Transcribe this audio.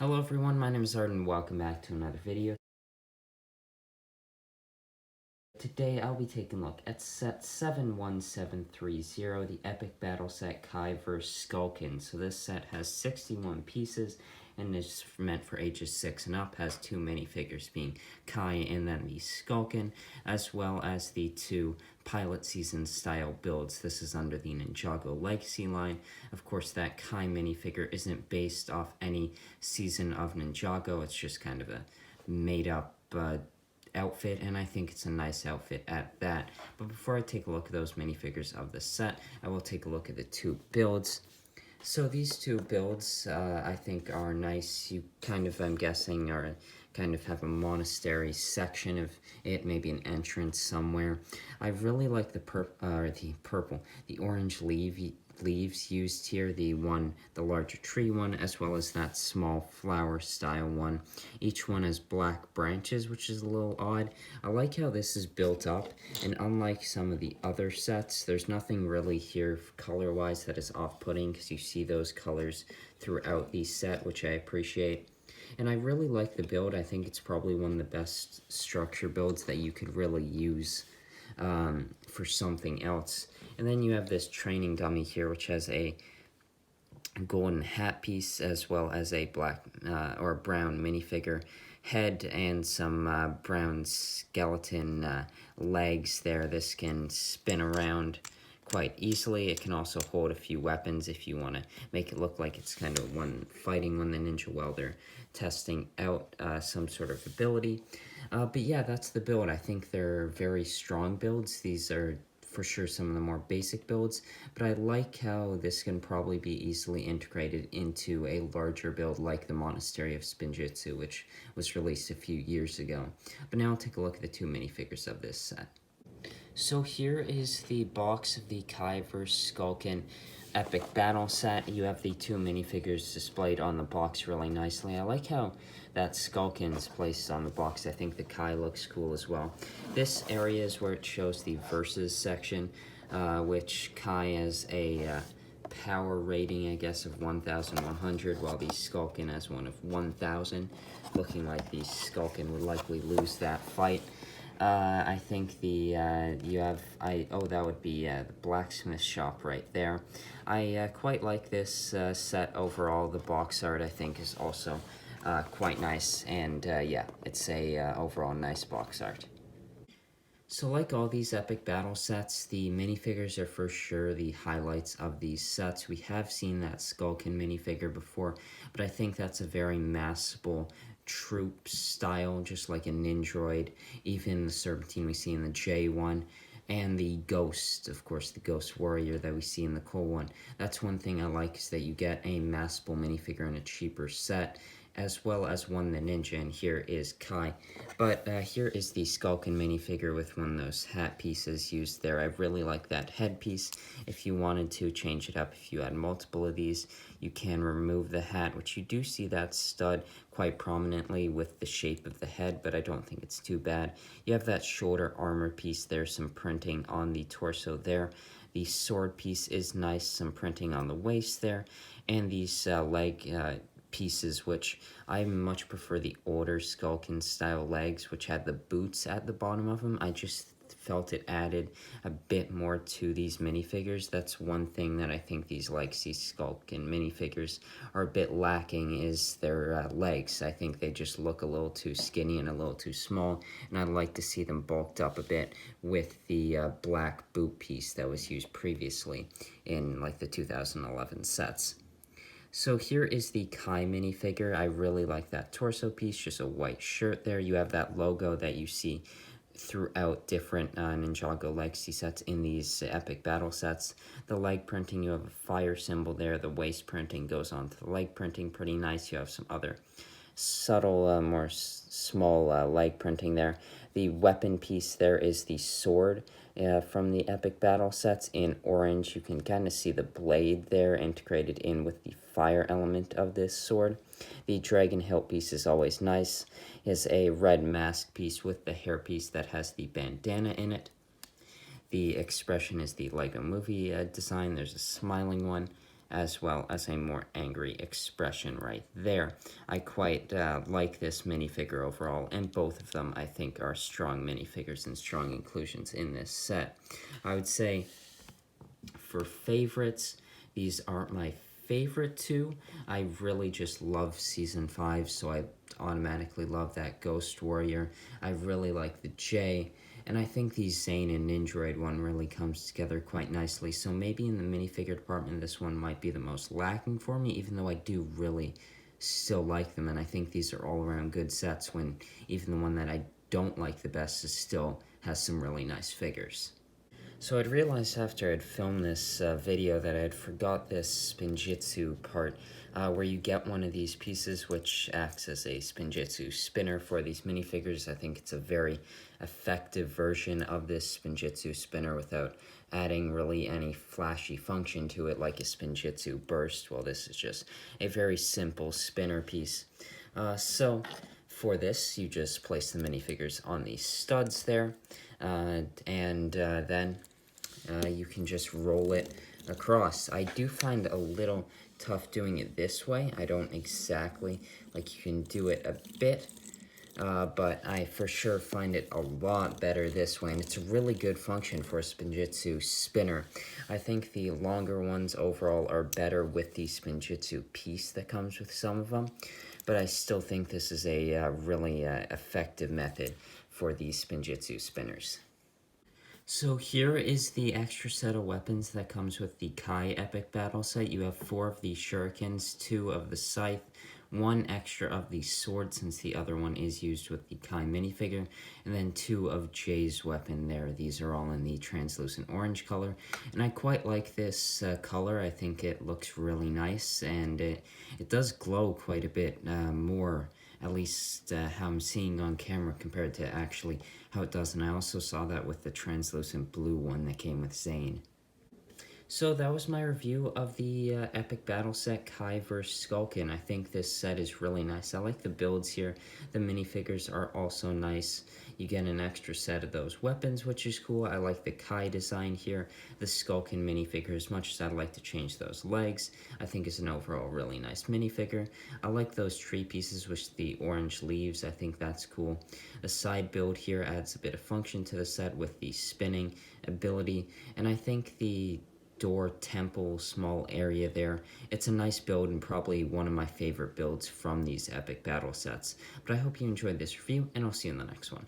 Hello everyone, my name is Zard and welcome back to another video. Today I'll be taking a look at set 71730, the epic battle set Kai vs Skulkin. So this set has 61 pieces and is meant for ages 6 and up, has two minifigures being Kai and then the Skulkin, as well as the two pilot season style builds. This is under the Ninjago Legacy line. Of course, that Kai minifigure isn't based off any season of Ninjago, it's just kind of a made up outfit, and I think it's a nice outfit at that. But before I take a look at those minifigures of the set, I will take a look at the two builds. So these two builds, I think are nice. You kind of, I'm guessing, are kind of have a monastery section of it, maybe an entrance somewhere. I really like the the orange leaves used here, the larger tree one, as well as that small flower style one. Each one has black branches, which is a little odd. I like how this is built up, and unlike some of the other sets, there's nothing really here color-wise that is off-putting, because you see those colors throughout the set, which I appreciate. And I really like the build. I think it's probably one of the best structure builds that you could really use for something else. And then you have this training dummy here, which has a golden hat piece, as well as a black or brown minifigure head and some brown skeleton legs there. This can spin around quite easily. It can also hold a few weapons if you want to make it look like it's kind of one fighting when the ninja welder testing out some sort of ability. But yeah, that's the build. I think they're very strong builds. These are for sure some of the more basic builds, but I like how this can probably be easily integrated into a larger build like the Monastery of Spinjitsu, which was released a few years ago. But now I'll take a look at the two minifigures of this set. So here is the box of the Kai vs Skulkin epic battle set. You have the two minifigures displayed on the box really nicely. I like how that Skulkin is placed on the box. I think the Kai looks cool as well. This area is where it shows the versus section, which Kai has a power rating, I guess, of 1,100, while the Skulkin has one of 1,000, looking like the Skulkin would likely lose that fight. I think that would be the blacksmith shop right there. I quite like this set overall. The box art, I think, is also quite nice, and yeah, it's a overall nice box art. So like all these epic battle sets, the minifigures are for sure the highlights of these sets. We have seen that Skulkin minifigure before, but I think that's a very massable troop style, just like a Ninjroid. Even the Serpentine we see in the J1, and the Ghost, of course, the Ghost Warrior that we see in the Cole one. That's one thing I like, is that you get a massable minifigure in a cheaper set, as well as one the Ninja, and here is Kai. But here is the Skulkin minifigure with one of those hat pieces used there. I really like that headpiece. If you wanted to change it up, if you had multiple of these, you can remove the hat, which you do see that stud quite prominently with the shape of the head, but I don't think it's too bad. You have that shoulder armor piece there, some printing on the torso there. The sword piece is nice, some printing on the waist there, and these leg pieces, which I much prefer the older Skulkin style legs, which had the boots at the bottom of them. I just felt it added a bit more to these minifigures. That's one thing that I think these Legacy Skulkin minifigures are a bit lacking, is their legs. I think they just look a little too skinny and a little too small, and I'd like to see them bulked up a bit with the black boot piece that was used previously in like the 2011 sets. So here is the Kai minifigure. I really like that torso piece, just a white shirt there. You have that logo that you see throughout different Ninjago Legacy sets in these epic battle sets. The leg printing, you have a fire symbol there. The waist printing goes on to the leg printing, pretty nice. You have some other subtle, more small leg printing there. The weapon piece there is the sword from the epic battle sets in orange. You can kind of see the blade there integrated in with the fire element of this sword. The dragon hilt piece is always nice. It is a red mask piece with the hair piece that has the bandana in it. The expression is the Lego movie design. There's a smiling one. as well as a more angry expression right there. I quite like this minifigure overall, and both of them I think are strong minifigures and strong inclusions in this set. I would say for favorites, these aren't my favorite two. I really just love Season 5, so I automatically love that Ghost Warrior. I really like the J, and I think the Zane and Nindroid one really comes together quite nicely, so maybe in the minifigure department this one might be the most lacking for me, even though I do really still like them, and I think these are all around good sets when even the one that I don't like the best is still has some really nice figures. So I'd realized after I'd filmed this video that I'd forgot this Spinjitsu part, where you get one of these pieces which acts as a Spinjitsu spinner for these minifigures. I think it's a very effective version of this Spinjitsu spinner without adding really any flashy function to it like a Spinjitsu burst. Well, this is just a very simple spinner piece. So for this, you just place the minifigures on these studs there, and then you can just roll it across. I do find a little tough doing it this way. I don't exactly, like, you can do it a bit, but I for sure find it a lot better this way, and it's a really good function for a Spinjitsu spinner. I think the longer ones overall are better with the Spinjitsu piece that comes with some of them, but I still think this is a really effective method for these Spinjitsu spinners. So here is the extra set of weapons that comes with the Kai Epic Battle Set. You have 4 of the shurikens, 2 of the scythe, 1 extra of the sword since the other one is used with the Kai minifigure, and then 2 of Jay's weapon there. These are all in the translucent orange color, and I quite like this color. I think it looks really nice, and it does glow quite a bit more, at least how I'm seeing on camera compared to actually how it does, and I also saw that with the translucent blue one that came with Zane. So that was my review of the Epic Battle Set Kai vs. Skulkin. I think this set is really nice. I like the builds here. The minifigures are also nice. You get an extra set of those weapons, which is cool. I like the Kai design here. The Skulkin minifigure, as much as I'd like to change those legs, I think is an overall really nice minifigure. I like those tree pieces with the orange leaves. I think that's cool. The side build here adds a bit of function to the set with the spinning ability, and I think the door temple small area there, it's a nice build and probably one of my favorite builds from these epic battle sets. But I hope you enjoyed this review, and I'll see you in the next one.